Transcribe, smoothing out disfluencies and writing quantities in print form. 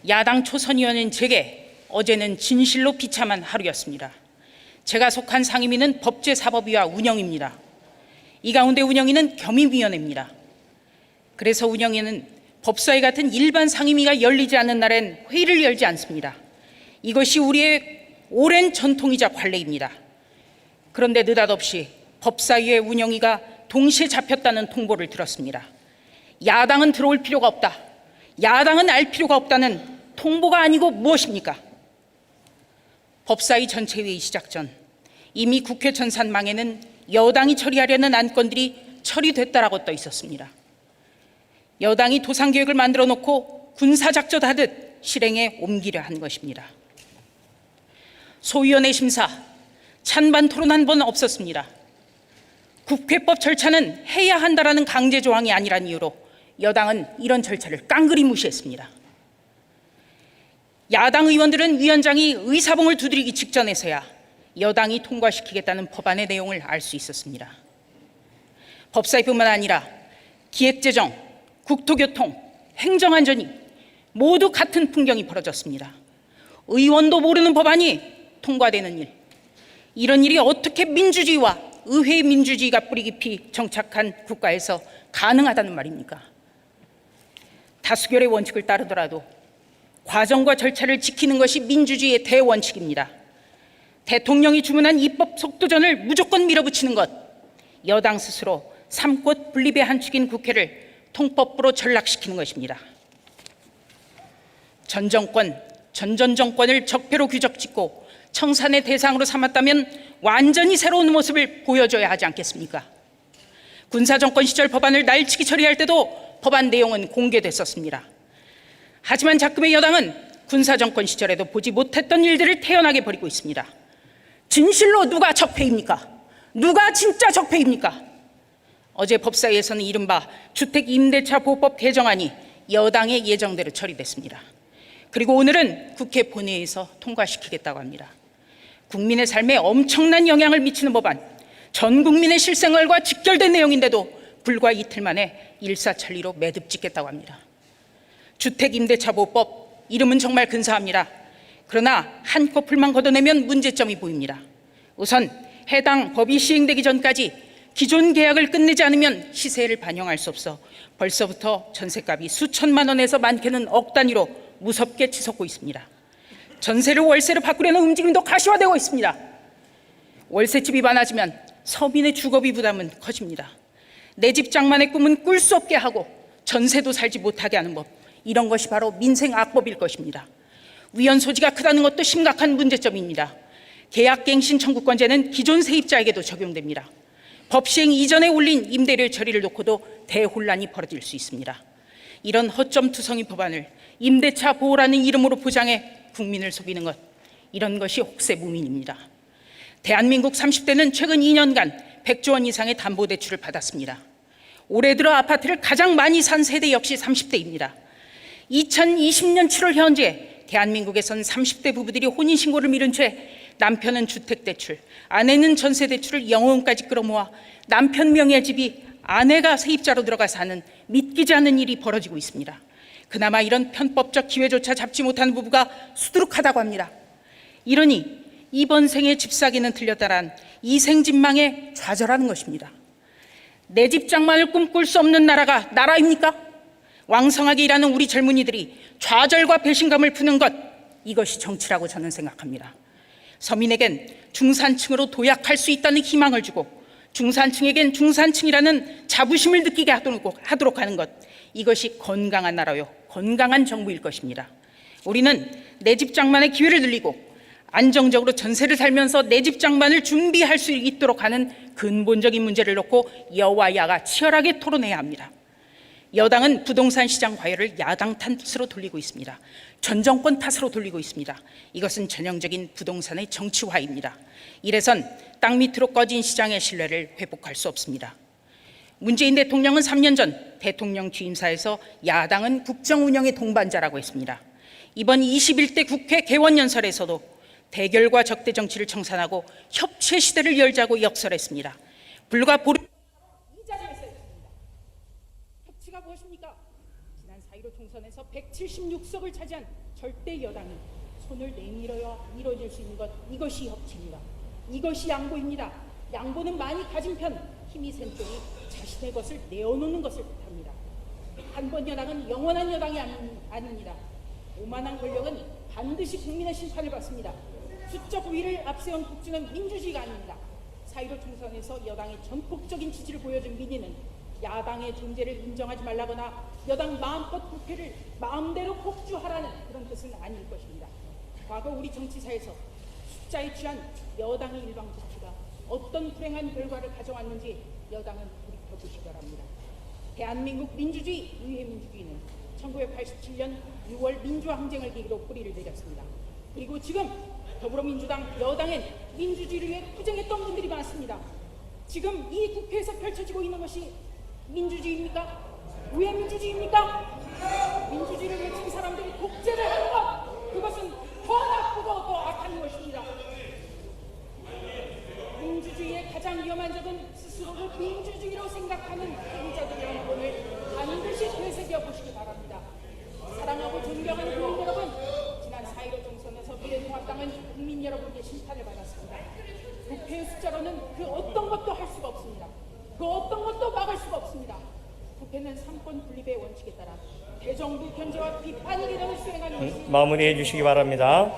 야당 초선의원인 제게 어제는 진실로 비참한 하루였습니다. 제가 속한 상임위는 법제사법위와 운영위입니다. 이 가운데 운영위는 겸임위원회입니다. 그래서 운영위는 법사위 같은 일반 상임위가 열리지 않는 날엔 회의를 열지 않습니다. 이것이 우리의 오랜 전통이자 관례입니다. 그런데 느닷없이 법사위의 운영위가 동시에 잡혔다는 통보를 들었습니다. 야당은 들어올 필요가 없다, 야당은 알 필요가 없다는 통보가 아니고 무엇입니까? 법사위 전체 회의 시작 전 이미 국회 전산망에는 여당이 처리하려는 안건들이 처리됐다라고 떠 있었습니다. 여당이 도상계획을 만들어 놓고 군사작전하듯 실행에 옮기려 한 것입니다. 소위원회 심사, 찬반 토론 한 번 없었습니다. 국회법 절차는 해야 한다라는 강제 조항이 아니란 이유로 여당은 이런 절차를 깡그리 무시했습니다. 야당 의원들은 위원장이 의사봉을 두드리기 직전에서야 여당이 통과시키겠다는 법안의 내용을 알 수 있었습니다. 법사위뿐만 아니라 기획재정, 국토교통, 행정안전위 모두 같은 풍경이 벌어졌습니다. 의원도 모르는 법안이 통과되는 일, 이런 일이 어떻게 민주주의와 의회 민주주의가 뿌리 깊이 정착한 국가에서 가능하다는 말입니까? 다수결의 원칙을 따르더라도 과정과 절차를 지키는 것이 민주주의의 대원칙입니다. 대통령이 주문한 입법 속도전을 무조건 밀어붙이는 것, 여당 스스로 삼권 분립의 한 축인 국회를 통법부로 전락시키는 것입니다. 전 정권을 적폐로 규적짓고 청산의 대상으로 삼았다면 완전히 새로운 모습을 보여줘야 하지 않겠습니까? 군사정권 시절 법안을 날치기 처리할 때도 법안 내용은 공개됐었습니다. 하지만 작금의 여당은 군사정권 시절에도 보지 못했던 일들을 태연하게 벌이고 있습니다. 진실로 누가 적폐입니까? 누가 진짜 적폐입니까? 어제 법사위에서는 이른바 주택임대차보호법 개정안이 여당의 예정대로 처리됐습니다. 그리고 오늘은 국회 본회의에서 통과시키겠다고 합니다. 국민의 삶에 엄청난 영향을 미치는 법안, 전 국민의 실생활과 직결된 내용인데도 불과 이틀 만에 일사천리로 매듭 짓겠다고 합니다. 주택임대차보호법, 이름은 정말 근사합니다. 그러나 한꺼풀만 걷어내면 문제점이 보입니다. 우선 해당 법이 시행되기 전까지 기존 계약을 끝내지 않으면 시세를 반영할 수 없어 벌써부터 전셋값이 수천만 원에서 많게는 억 단위로 무섭게 치솟고 있습니다. 전세를 월세로 바꾸려는 움직임도 가시화되고 있습니다. 월세집이 많아지면 서민의 주거비 부담은 커집니다. 내 집 장만의 꿈은 꿀 수 없게 하고 전세도 살지 못하게 하는 법, 이런 것이 바로 민생악법일 것입니다. 위헌 소지가 크다는 것도 심각한 문제점입니다. 계약갱신 청구권제는 기존 세입자에게도 적용됩니다. 법 시행 이전에 올린 임대료 처리를 놓고도 대혼란이 벌어질 수 있습니다. 이런 허점투성이 법안을 임대차 보호라는 이름으로 포장해 국민을 속이는 것, 이런 것이 혹세무민입니다. 대한민국 30대는 최근 2년간 100조 원 이상의 담보대출을 받았습니다. 올해 들어 아파트를 가장 많이 산 세대 역시 30대입니다. 2020년 7월 현재 대한민국에선 30대 부부들이 혼인신고를 미룬 채 남편은 주택대출, 아내는 전세대출을 영혼까지 끌어모아 남편 명의의 집이 아내가 세입자로 들어가 사는 믿기지 않는 일이 벌어지고 있습니다. 그나마 이런 편법적 기회조차 잡지 못하는 부부가 수두룩하다고 합니다. 이러니 이번 생에 집 사기는 틀렸다란 이생진망에 좌절하는 것입니다. 내 집 장만을 꿈꿀 수 없는 나라가 나라입니까? 왕성하게 일하는 우리 젊은이들이 좌절과 배신감을 푸는 것, 이것이 정치라고 저는 생각합니다. 서민에겐 중산층으로 도약할 수 있다는 희망을 주고 중산층에겐 중산층이라는 자부심을 느끼게 하도록 하는 것, 이것이 건강한 나라요, 건강한 정부일 것입니다. 우리는 내 집 장만의 기회를 늘리고 안정적으로 전세를 살면서 내 집 장만을 준비할 수 있도록 하는 근본적인 문제를 놓고 여와 야가 치열하게 토론해야 합니다. 여당은 부동산 시장 과열을 야당 탓으로 돌리고 있습니다. 전 정권 탓으로 돌리고 있습니다. 이것은 전형적인 부동산의 정치화입니다. 이래선 땅 밑으로 꺼진 시장의 신뢰를 회복할 수 없습니다. 문재인 대통령은 3년 전 대통령 취임사에서 야당은 국정 운영의 동반자라고 했습니다. 이번 21대 국회 개원연설에서도 대결과 적대 정치를 청산하고 협치의 시대를 열자고 역설했습니다. 불과 보름 이 자리에서 했습니다. 협치가 무엇입니까? 지난 4.15 총선에서 176석을 차지한 절대 여당이 손을 내밀어야 이루어질 수 있는 것, 이것이 협치입니다. 이것이 양보입니다. 양보는 많이 가진 편, 힘이 센 쪽이 자신의 것을 내어놓는 것을 뜻합니다. 한 번 여당은 영원한 여당이 아닙니다. 오만한 권력은 반드시 국민의 심판을 받습니다. 수적 우위를 앞세운 국주는 민주주의가 아닙니다. 4.15 총선에서 여당의 전폭적인 지지를 보여준 민의는 야당의 존재를 인정하지 말라거나 여당 마음껏 국회를 마음대로 폭주하라는 그런 뜻은 아닐 것입니다. 과거 우리 정치사에서 숫자에 취한 여당의 일방적지가 어떤 불행한 결과를 가져왔는지 여당은 돌이켜보시기 바랍니다. 대한민국 민주주의, 의회민주주의는 1987년 6월 민주화 항쟁을 계기로 뿌리를 내렸습니다. 그리고 지금 더불어민주당 여당엔 민주주의를 위해 투쟁했던 분들이 많습니다. 지금 이 국회에서 펼쳐지고 있는 것이 민주주의입니까? 의회민주주의입니까? 민주주의를 외친 사람들이 독재를 하는 것, 그것은 더 나쁘고 더 악한 것입니다. 민주주의의 가장 위험한 적은 스스로를 민주주의로 생각하는 행위자들이라는 것을 반드시 되새겨 보시기 바랍니다. 사랑하고 존경하는 국민 여러분, 지난 4.15 총선에서 미래통합당은 국민 여러분께 심판을 받았습니다. 국회의 숫자로는 그 어떤 것도 할 수가 없습니다. 그 어떤 것도 막을 수가 없습니다. 국회는 삼권 분립의 원칙에 따라 대정부 견제와 비판 기능을 수행하는 것이 마무리해 주시기 바랍니다.